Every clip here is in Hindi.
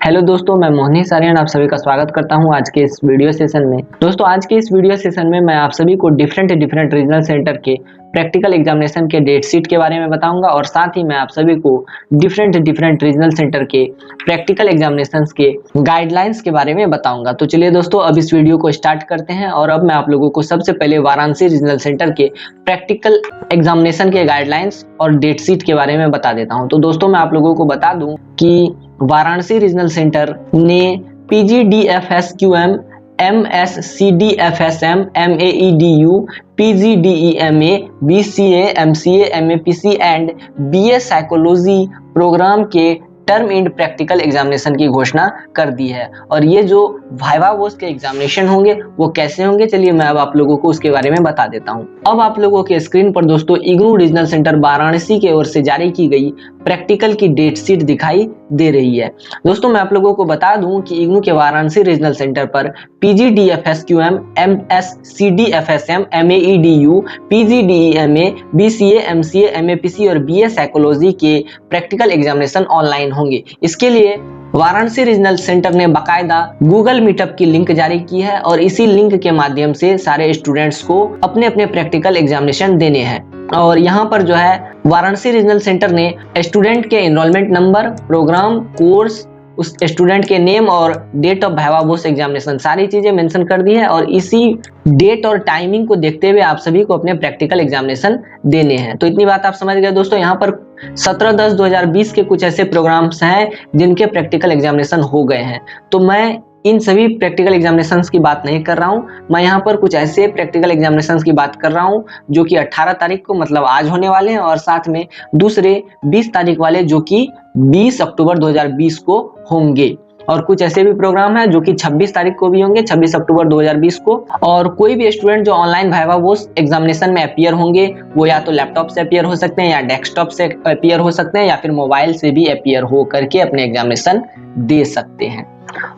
हेलो दोस्तों, मैं मोहनी सारियान आप सभी का स्वागत करता हूं आज के इस वीडियो सेशन में। दोस्तों, आज के इस वीडियो सेशन में मैं आप सभी को डिफरेंट रीजनल सेंटर के प्रैक्टिकल एग्जामिनेशन के डेट शीट के बारे में बताऊंगा और साथ ही मैं आप सभी को डिफरेंट रीजनल सेंटर के प्रैक्टिकल एग्जामिनेशन के गाइडलाइंस के बारे में बताऊंगा। तो चलिए दोस्तों, अब इस वीडियो को स्टार्ट करते हैं और अब मैं आप लोगों को सबसे पहले वाराणसी रीजनल सेंटर के प्रैक्टिकल एग्जामिनेशन के गाइडलाइंस और डेट शीट के बारे में बता देता हूं। तो दोस्तों, मैं आप लोगों को बता दूं कि वाराणसी रीजनल सेंटर ने PGDFSQM, MSCDFSM, MAEDU, PGDEMA, BCA, MCA, MAPC and BA psychology programme के टर्म एंड प्रैक्टिकल एग्जामिनेशन की घोषणा कर दी है। और ये जो वाइवा वोस के एग्जामिनेशन होंगे वो कैसे होंगे, चलिए मैं अब आप लोगों को उसके बारे में बता देता हूं। अब आप लोगों के स्क्रीन पर दोस्तों इग्नू रीजनल सेंटर वाराणसी के ओर से जारी की गई प्रैक्टिकल की डेट शीट दिखाई दे रही है। दोस्तों, मैं आप लोगों को बता दूं कि इग्नू के वाराणसी रीजनल सेंटर पर PGDFSQM, MSCDFSM, MAEDU, PGDEMA, BCA, MCA, MAPC और BA साइकोलॉजी के प्रैक्टिकल एग्जामिनेशन ऑनलाइन होंगे। इसके लिए वाराणसी रीजनल सेंटर ने बाकायदा गूगल मीटअप की लिंक जारी की है और इसी लिंक के माध्यम से सारे स्टूडेंट्स को अपने अपने प्रैक्टिकल एग्जामिनेशन देने हैं। और यहाँ पर जो है वाराणसी रीजनल सेंटर ने स्टूडेंट के एनरोलमेंट नंबर, प्रोग्राम, कोर्स, उस स्टूडेंट के नेम और date of viva voce examination सारी चीजें मेंशन कर दी है और इसी डेट और टाइमिंग को देखते हुए आप सभी को अपने प्रैक्टिकल एग्जामिनेशन देने हैं। तो इतनी बात आप समझ गए दोस्तों। यहाँ पर 17/10/2020 के कुछ ऐसे प्रोग्राम्स हैं जिनके प्रैक्टिकल एग्जामिनेशन हो गए हैं। तो मैं इन सभी प्रैक्टिकल एग्जामिनेशंस की बात नहीं कर रहा हूं, मैं यहाँ पर कुछ ऐसे प्रैक्टिकल एग्जामिनेशंस की बात कर रहा हूं जो कि 18 तारीख को मतलब आज होने वाले हैं और साथ में दूसरे 20 तारीख वाले जो कि 20 अक्टूबर 2020 को होंगे। और कुछ ऐसे भी प्रोग्राम हैं जो कि 26 तारीख को भी होंगे, 26 अक्टूबर 2020 को। और कोई भी स्टूडेंट जो ऑनलाइन वाइवा वोस एग्जामिनेशन में अपीयर होंगे वो या तो लैपटॉप से अपीयर हो सकते हैं या डेस्कटॉप से अपीयर हो सकते हैं या फिर मोबाइल से भी अपीयर हो करके अपने एग्जामिनेशन दे सकते हैं।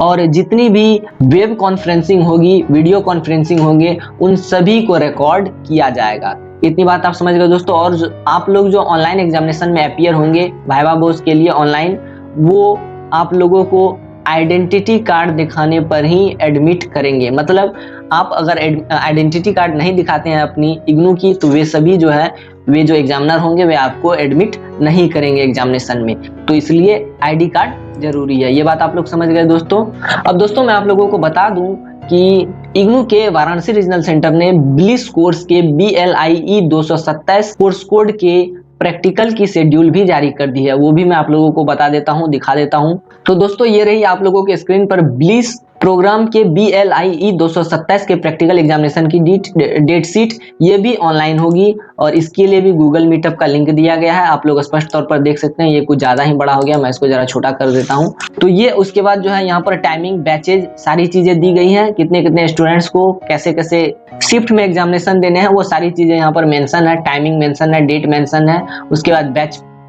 और जितनी भी वेब कॉन्फ्रेंसिंग होगी, वीडियो कॉन्फ्रेंसिंग होंगे, उन सभी को रिकॉर्ड किया जाएगा। इतनी बात आप समझ गए दोस्तों। और आप लोग जो ऑनलाइन एग्जामिनेशन में अपीयर होंगे वाइवा वोस के लिए ऑनलाइन, वो आप लोगों को आइडेंटिटी कार्ड दिखाने पर ही एडमिट करेंगे। मतलब आप अगर आइडेंटिटी कार्ड नहीं दिखाते हैं अपनी इग्नू की, तो वे सभी जो है वे जो एग्जामिनर होंगे वे आपको एडमिट नहीं करेंगे एग्जामिनेशन में। तो इसलिए आईडी कार्ड जरूरी है। ये बात आप लोग समझ गए दोस्तों। अब दोस्तों, मैं आप लोगों को बता दूं कि इग्नू के वाराणसी रीजनल सेंटर ने ब्लिस कोर्स के BLIE 227 कोर्स कोड के प्रैक्टिकल की शेड्यूल भी जारी कर दी है। वो भी मैं आप लोगों को बता देता हूं, दिखा देता हूं। तो दोस्तों, ये रही आप लोगों के स्क्रीन पर ब्लिस प्रोग्राम के BLIE 227 के प्रैक्टिकल एग्जामिनेशन की डेट शीट। ये भी ऑनलाइन होगी और इसके लिए भी गूगल मीटअप का लिंक दिया गया है। आप लोग स्पष्ट तौर पर देख सकते हैं। ये कुछ ज्यादा ही बड़ा हो गया, मैं इसको जरा छोटा कर देता हूँ। तो ये उसके बाद जो है यहाँ पर टाइमिंग, बैचेज, सारी चीजें दी गई हैं। कितने कितने स्टूडेंट्स को कैसे कैसे शिफ्ट में एग्जामिनेशन देने हैं वो सारी चीजें यहाँ पर मेंशन है। टाइमिंग मेंशन है, डेट मेंशन है, उसके बाद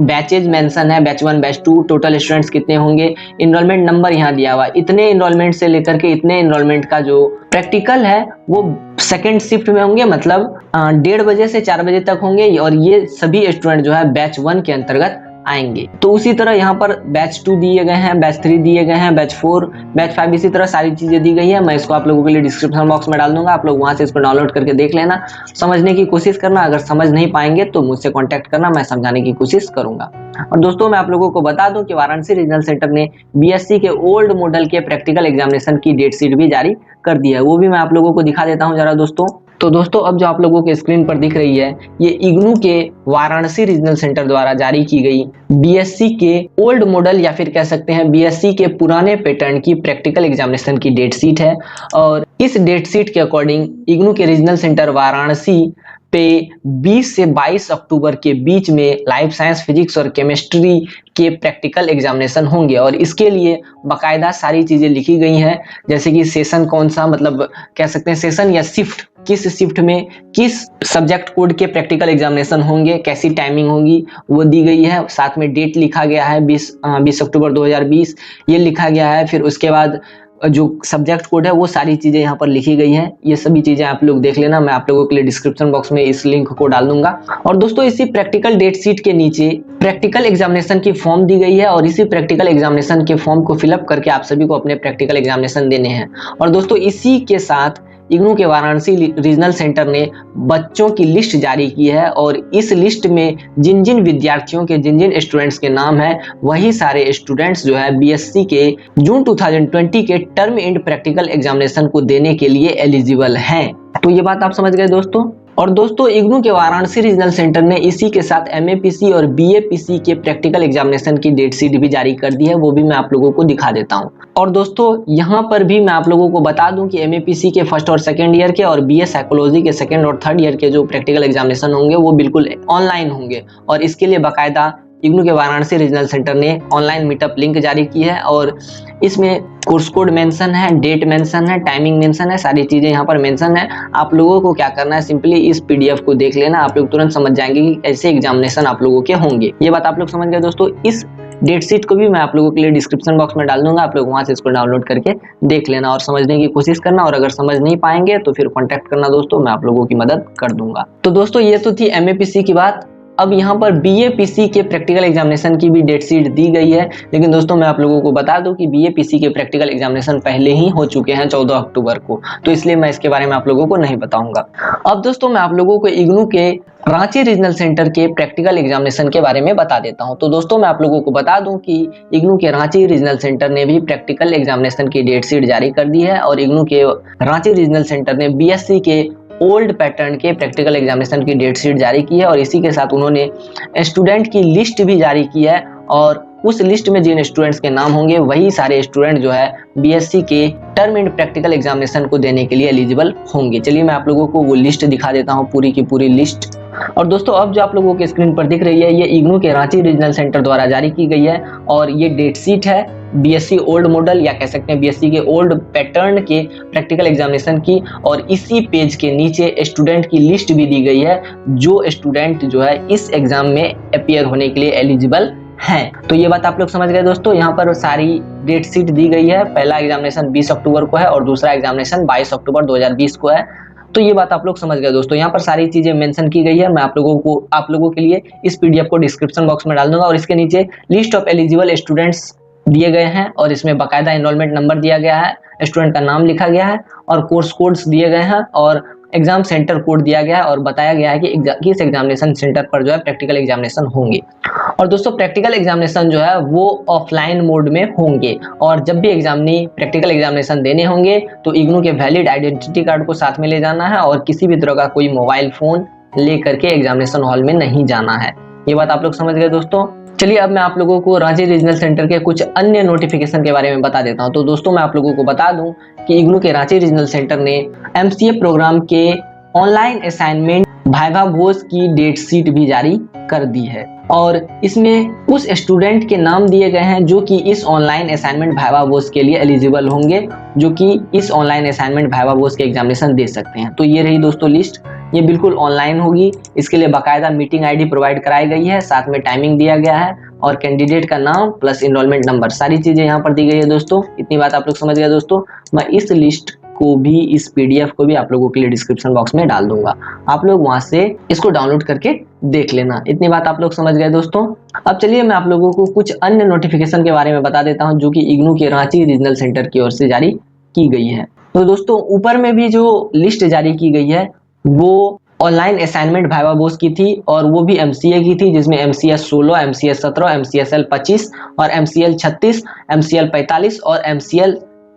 बैचेज मेंशन है, बैच 1, बैच 2, टोटल स्टूडेंट्स कितने होंगे, एनरोलमेंट नंबर यहाँ दिया हुआ है। इतने एनरोलमेंट से लेकर के इतने एनरोलमेंट का जो प्रैक्टिकल है वो सेकंड शिफ्ट में होंगे, मतलब 1:30 बजे से 4 बजे तक होंगे। और ये सभी स्टूडेंट जो है बैच 1 के अंतर्गत आएंगे। तो उसी तरह यहाँ पर बैच 2 दिए गए हैं, बैच 3 दिए गए हैं, बैच 4, बैच 5, इसी तरह सारी चीजें दी गई है। मैं इसको आप लोगों के लिए डिस्क्रिप्शन बॉक्स में डाल दूंगा, आप लोग वहां से इसको डाउनलोड करके देख लेना, समझने की कोशिश करना। अगर समझ नहीं पाएंगे तो मुझसे कांटेक्ट करना, मैं समझाने की कोशिश करूंगा। और दोस्तों, मैं आप लोगों को बता दूं कि वाराणसी रीजनल सेंटर ने BSc के ओल्ड मॉडल के प्रैक्टिकल एग्जामिनेशन की डेट शीट भी जारी कर दी है। वो भी मैं आप लोगों को दिखा देता हूँ जरा दोस्तों। तो दोस्तों, अब जो आप लोगों के स्क्रीन पर दिख रही है ये इग्नू के वाराणसी रीजनल सेंटर द्वारा जारी की गई BSc के ओल्ड मॉडल या फिर कह सकते हैं BSc के पुराने पैटर्न की प्रैक्टिकल एग्जामिनेशन की डेट शीट है। और इस डेट शीट के अकॉर्डिंग इग्नू के रीजनल सेंटर वाराणसी पे 20 से 22 अक्टूबर के बीच में लाइफ साइंस, फिजिक्स और केमिस्ट्री के प्रैक्टिकल एग्जामिनेशन होंगे। और इसके लिए बाकायदा सारी चीजें लिखी गई हैं, जैसे कि सेशन कौन सा, मतलब कह सकते हैं सेशन या शिफ्ट, किस शिफ्ट में किस सब्जेक्ट कोड के प्रैक्टिकल एग्जामिनेशन होंगे, कैसी टाइमिंग होगी वो दी गई है। साथ में डेट लिखा गया है 20 अक्टूबर 2020 ये लिखा गया है। फिर उसके बाद जो सब्जेक्ट कोड है वो सारी चीज़ें यहाँ पर लिखी गई हैं। ये सभी चीज़ें आप लोग देख लेना, मैं आप लोगों के लिए डिस्क्रिप्शन बॉक्स में इस लिंक को डाल दूंगा। और दोस्तों इसी प्रैक्टिकल डेट शीट के नीचे प्रैक्टिकल एग्जामिनेशन की फॉर्म दी गई है और इसी प्रैक्टिकल एग्जामिनेशन के फॉर्म को फिलअप करके आप सभी को अपने प्रैक्टिकल एग्जामिनेशन देने हैं। और दोस्तों इसी के साथ इग्नू के वाराणसी रीजनल सेंटर ने बच्चों की लिस्ट जारी की है और इस लिस्ट में जिन जिन विद्यार्थियों के जिन जिन स्टूडेंट्स के नाम है वही सारे स्टूडेंट्स जो है बीएससी के जून 2020 के टर्म एंड प्रैक्टिकल एग्जामिनेशन को देने के लिए एलिजिबल हैं। तो ये बात आप समझ गए दोस्तों। और दोस्तों इग्नू के वाराणसी रीजनल सेंटर ने इसी के साथ एमएपीसी और बीएपीसी के प्रैक्टिकल एग्जामिनेशन की डेट शीट भी जारी कर दी है, वो भी मैं आप लोगों को दिखा देता हूं। और दोस्तों यहाँ पर भी मैं आप लोगों को बता दूं कि एमएपीसी के फर्स्ट और सेकंड ईयर के और बीए साइकोलॉजी के सेकंड और थर्ड ईयर के जो प्रैक्टिकल एग्जामिनेशन होंगे वो बिल्कुल ऑनलाइन होंगे और इसके लिए बाकायदा इग्नू के वाराणसी रीजनल सेंटर ने ऑनलाइन मीटअप लिंक जारी की है और इसमें कोर्स कोड मेंशन है, डेट मेंशन है, टाइमिंग मेंशन है, सारी चीजें यहाँ पर मेंशन है। आप लोगों को क्या करना है, सिंपली इस पीडीएफ को देख लेना, आप लोग तुरंत समझ जाएंगे कि ऐसे एग्जामिनेशन आप लोगों के होंगे। ये बात आप लोग समझ गए दोस्तों। इस डेट शीट को भी मैं आप लोगों के लिए डिस्क्रिप्शन बॉक्स में डाल दूंगा, आप लोग वहां से इसको डाउनलोड करके देख लेना और समझने की कोशिश करना, और अगर समझ नहीं पाएंगे तो फिर कॉन्टेक्ट करना दोस्तों, मैं आप लोगों की मदद कर दूंगा। तो दोस्तों ये तो थी एमएपीसी की बात। अब यहाँ पर बीएपीसी के प्रैक्टिकल एग्जामिनेशन की भी डेट शीट दी गई है, लेकिन दोस्तों मैं आप लोगों को बता दूं कि बीएपीसी के प्रैक्टिकल एग्जामिनेशन पहले ही हो चुके हैं 14 अक्टूबर को, तो इसलिए मैं इसके बारे में आप लोगों को नहीं बताऊंगा। अब दोस्तों मैं आप लोगों को इग्नू के रांची रीजनल सेंटर के प्रैक्टिकल एग्जामिनेशन के बारे में बता देता हूं। तो दोस्तों मैं आप लोगों को बता दूं कि इग्नू के रांची रीजनल सेंटर ने भी प्रैक्टिकल एग्जामिनेशन की डेट शीट जारी कर दी है और इग्नू के रांची रीजनल सेंटर ने बीएससी के ओल्ड पैटर्न के प्रैक्टिकल एग्जामिनेशन की डेट शीट जारी की है और इसी के साथ उन्होंने स्टूडेंट की लिस्ट भी जारी की है और उस लिस्ट में जिन स्टूडेंट्स के नाम होंगे वही सारे स्टूडेंट जो है बीएससी के टर्म एंड प्रैक्टिकल एग्जामिनेशन को देने के लिए एलिजिबल होंगे। चलिए मैं आप लोगों को वो लिस्ट दिखा देता हूँ, पूरी की पूरी लिस्ट। और दोस्तों अब जो आप लोगों के स्क्रीन पर दिख रही है ये इग्नू के रांची रीजनल सेंटर द्वारा जारी की गई है और ये डेट शीट है बीएससी ओल्ड मॉडल या कह सकते हैं बीएससी के ओल्ड पैटर्न के प्रैक्टिकल एग्जामिनेशन की, और इसी पेज के नीचे स्टूडेंट की लिस्ट भी दी गई है जो स्टूडेंट जो है इस एग्जाम में अपीयर होने के लिए एलिजिबल हैं। तो ये बात आप लोग समझ गए दोस्तों। यहाँ पर सारी डेट शीट दी गई है, पहला एग्जामिनेशन 20 अक्टूबर को है और दूसरा एग्जामिनेशन 22 अक्टूबर 2020 को है। तो ये बात आप लोग समझ गए दोस्तों। यहाँ पर सारी चीजें मेंशन की गई है, मैं आप लोगों के लिए इस पीडीएफ को डिस्क्रिप्शन बॉक्स में डाल दूंगा और इसके नीचे लिस्ट ऑफ एलिजिबल स्टूडेंट्स दिए गए हैं और इसमें बाकायदा एनरोलमेंट नंबर दिया गया है, स्टूडेंट का नाम लिखा गया है और कोर्स कोड्स दिए गए हैं और एग्जाम सेंटर कोड दिया गया है और बताया गया है कि किस एग्जामिनेशन सेंटर पर जो है प्रैक्टिकल एग्जामिनेशन होंगे। और दोस्तों प्रैक्टिकल एग्जामिनेशन जो है वो ऑफलाइन मोड में होंगे और जब भी प्रैक्टिकल एग्जामिनेशन देने होंगे तो इग्नू के वैलिड आइडेंटिटी कार्ड को साथ में ले जाना है और किसी भी तरह का कोई मोबाइल फोन लेकर के एग्जामिनेशन हॉल में नहीं जाना है। ये बात आप लोग समझ गए दोस्तों। चलिए अब मैं आप लोगों को रांची रीजनल सेंटर के कुछ अन्य नोटिफिकेशन के बारे में बता देता हूं। तो दोस्तों मैं आप लोगों को बता दूं कि इग्नू के रांची रीजनल सेंटर ने एमसीए प्रोग्राम के ऑनलाइन असाइनमेंट वाइवा बोस की डेट शीट भी जारी कर दी है और इसमें उस स्टूडेंट के नाम दिए गए हैं जो कि इस ऑनलाइन असाइनमेंट वाइवा बोस के लिए एलिजिबल होंगे, जो कि इस ऑनलाइन असाइनमेंट वाइवा बोस के एग्जामिनेशन दे सकते हैं। तो ये रही दोस्तों लिस्ट, ये बिल्कुल ऑनलाइन होगी। इसके लिए बाकायदा मीटिंग आईडी प्रोवाइड कराई गई है, साथ में टाइमिंग दिया गया है और कैंडिडेट का नाम प्लस एनरोलमेंट नंबर, सारी चीजें यहाँ पर दी गई है दोस्तों। इतनी बात आप लोग समझ गए दोस्तों। मैं इस लिस्ट को भी, इस पीडीएफ को भी आप लोगों के लिए डिस्क्रिप्शन बॉक्स में डाल दूंगा, आप लोग वहां से इसको डाउनलोड करके देख लेना। इतनी बात आप लोग समझ गए दोस्तों। अब चलिए मैं आप लोगों को कुछ अन्य नोटिफिकेशन के बारे में बता देता हूं जो कि इग्नू के रांची रीजनल सेंटर की ओर से जारी की गई है। तो दोस्तों ऊपर में भी जो लिस्ट जारी की गई है वो ऑनलाइन असाइनमेंट वाइवा बोस की थी और वो भी एमसीए की थी, जिसमें एमसीएस 16, एमसीएस 17, एमसीएसएल 25 और एमसीएल 36, एमसीएल 45 और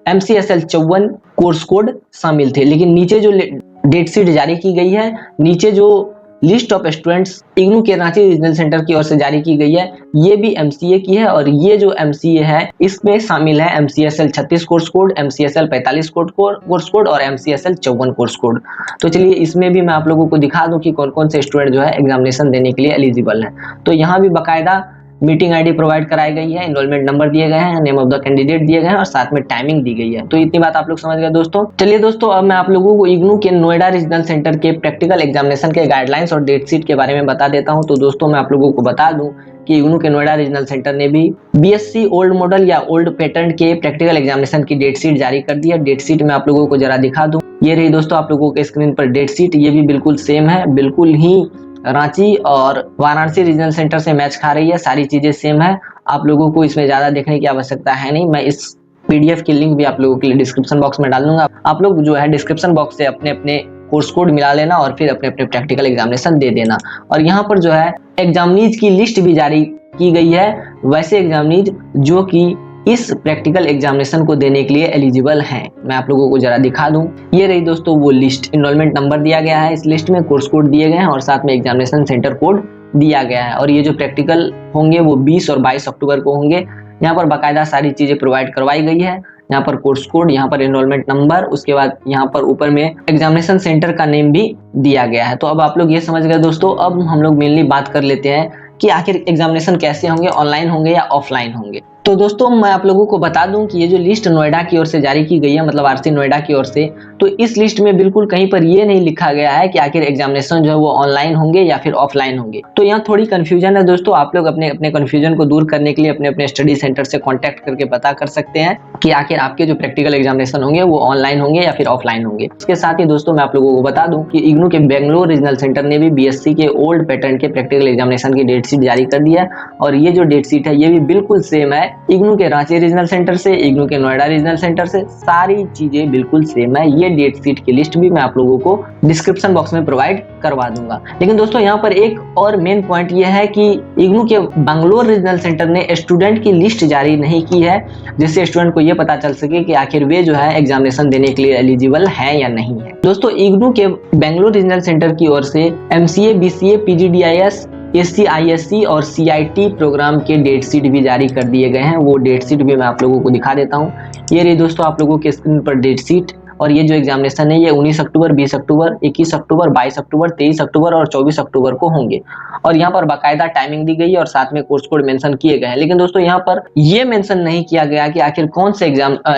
एमसीएसएल 54 कोर्स कोड शामिल थे। लेकिन नीचे जो डेट शीट जारी की गई है, नीचे जो लिस्ट ऑफ स्टूडेंट्स इग्नू के रांची रीजनल सेंटर की ओर से जारी की गई है, ये भी एमसीए की है और ये जो एमसीए है इसमें शामिल है एमसीएसएल 36 कोर्स कोड, एमसीएसएल 45 कोर्स कोड और एमसीएसएल 54 कोर्स कोड। तो चलिए इसमें भी मैं आप लोगों को दिखा दूं कि कौन कौन से स्टूडेंट जो है एग्जामिनेशन देने के लिए एलिजिबल है। तो यहाँ भी बाकायदा मीटिंग आईडी प्रोवाइड कराई गई है, एनरोलमेंट नंबर दिए गए हैं, नेम ऑफ द कैंडिडेट दिए गए हैं और साथ में टाइमिंग दी गई है। तो इतनी बात आप लोग समझ गए दोस्तों। चलिए दोस्तों, अब मैं आप लोगों को इग्नू के नोएडा रीजनल सेंटर के प्रैक्टिकल एग्जामिनेशन के गाइडलाइंस और डेट शीट के बारे में बता देता हूं। तो दोस्तों मैं आप लोगों को बता दूं कि इग्नू के नोएडा रीजनल सेंटर ने भी बीएससी ओल्ड मॉडल या ओल्ड पैटर्न के प्रैक्टिकल एग्जामिनेशन की डेट शीट जारी कर दी है। डेट शीट में आप लोगों को जरा दिखा दूं, ये रही दोस्तों आप लोगों के स्क्रीन पर डेट शीट। ये भी बिल्कुल सेम है, बिल्कुल ही रांची और वाराणसी रीजनल सेंटर से मैच खा रही है, सारी चीजें सेम है। आप लोगों को इसमें ज्यादा देखने की आवश्यकता है नहीं। मैं इस पीडीएफ की लिंक भी आप लोगों के लिए डिस्क्रिप्शन बॉक्स में डाल दूंगा। आप लोग जो है डिस्क्रिप्शन बॉक्स से अपने अपने कोर्स कोड मिला लेना और फिर अपने अपने प्रैक्टिकल एग्जामिनेशन दे देना। और यहाँ पर जो है एग्जामिनीज की लिस्ट भी जारी की गई है, वैसे एग्जामिनीज जो कि इस प्रैक्टिकल एग्जामिनेशन को देने के लिए एलिजिबल हैं। मैं आप लोगों को जरा दिखा दूं, ये रही दोस्तों वो लिस्ट। एनरोलमेंट नंबर दिया गया है, इस लिस्ट में कोर्स कोड दिए गए हैं और साथ में एग्जामिनेशन सेंटर कोड दिया गया है। और ये जो प्रैक्टिकल होंगे वो 20 और 22 अक्टूबर को होंगे। यहाँ पर बाकायदा सारी चीजें प्रोवाइड करवाई गई है। यहाँ पर कोर्स कोड, यहाँ पर एनरोलमेंट नंबर, उसके बाद यहाँ पर ऊपर में एग्जामिनेशन सेंटर का नेम भी दिया गया है। तो अब आप लोग ये समझ गए दोस्तों। अब हम लोग मेनली बात कर लेते हैं कि आखिर एग्जामिनेशन कैसे होंगे, ऑनलाइन होंगे या ऑफलाइन होंगे। तो दोस्तों मैं आप लोगों को बता दूं कि ये जो लिस्ट नोएडा की ओर से जारी की गई है, मतलब आरसी नोएडा की ओर से, तो इस लिस्ट में बिल्कुल कहीं पर ये नहीं लिखा गया है कि आखिर एग्जामिनेशन जो है वो ऑनलाइन होंगे या फिर ऑफलाइन होंगे। तो यहाँ थोड़ी कंफ्यूजन है दोस्तों। आप लोग अपने अपने कंफ्यूजन को दूर करने के लिए अपने अपने स्टडी सेंटर से कॉन्टैक्ट करके पता कर सकते हैं कि आखिर आपके जो प्रैक्टिकल एग्जामिनेशन होंगे वो ऑनलाइन होंगे या फिर ऑफलाइन होंगे। इसके साथ ही दोस्तों मैं आप लोगों को बता दूं कि इग्नू के बेंगलोर रीजनल सेंटर ने भी बीएससी के ओल्ड पैटर्न के प्रैक्टिकल एग्जामिनेशन की डेट शीट जारी कर दी है। और ये जो डेट शीट है ये भी बिल्कुल सेम है इग्नू के रांची रीजनल सेंटर से, इग्नू के नोएडा रीजनल सेंटर से, सारी चीजें बिल्कुल सेम है। ये डेट शीट की लिस्ट भी मैं आप लोगों को डिस्क्रिप्शन बॉक्स में प्रोवाइड करवा दूंगा। लेकिन दोस्तों यहाँ पर एक और मेन पॉइंट ये है कि इग्नू के बेंगलोर रीजनल सेंटर ने स्टूडेंट की लिस्ट जारी नहीं की है, जिससे स्टूडेंट को ये पता चल सके कि आखिर वे जो है एग्जामिनेशन देने के लिए एलिजिबल है या नहीं है। दोस्तों इग्नू के बेंगलोर रीजनल सेंटर की ओर से एमसीए, बीसीए, पीजीडीआईएस, एससी और सीआईटी प्रोग्राम के डेट शीट भी जारी कर दिए गए हैं। वो डेट शीट भी मैं आप लोगों को दिखा देता हूँ। ये रही दोस्तों आप लोगों के स्क्रीन पर डेट शीट। और ये जो एग्जामिनेशन है ये 19 अक्टूबर, 20 अक्टूबर, 21 अक्टूबर, 22 अक्टूबर, 23 अक्टूबर और 24 अक्टूबर को होंगे। और यहाँ पर बाकायदा टाइमिंग दी गई है और साथ में कोर्स कोड मेंशन किए गए हैं। लेकिन दोस्तों यहाँ पर ये मेंशन नहीं किया गया कि आखिर कौन से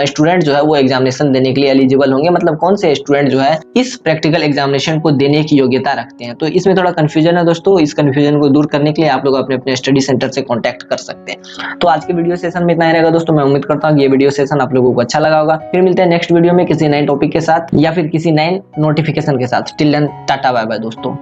स्टूडेंट जो है वो एग्जामिनेशन देने के लिए एलिजिबल होंगे, मतलब कौन से स्टूडेंट जो है इस प्रैक्टिकल एग्जामिनेशन को देने की योग्यता रखते हैं। तो इसमें थोड़ा कंफ्यूजन है दोस्तों। इस कंफ्यूजन को दूर करने के लिए आप लोग अपने अपने स्टडी सेंटर से कॉन्टैक्ट कर सकते हैं। तो आज के वीडियो सेशन में इतना ही रहेगा दोस्तों। मैं उम्मीद करता हूँ ये वीडियो सेशन आप लोगों को अच्छा लगा होगा। फिर मिलते हैं नेक्स्ट वीडियो में किसी नए टॉपिक के साथ या फिर किसी नए नोटिफिकेशन के साथ। Till then tata bye bye दोस्तों।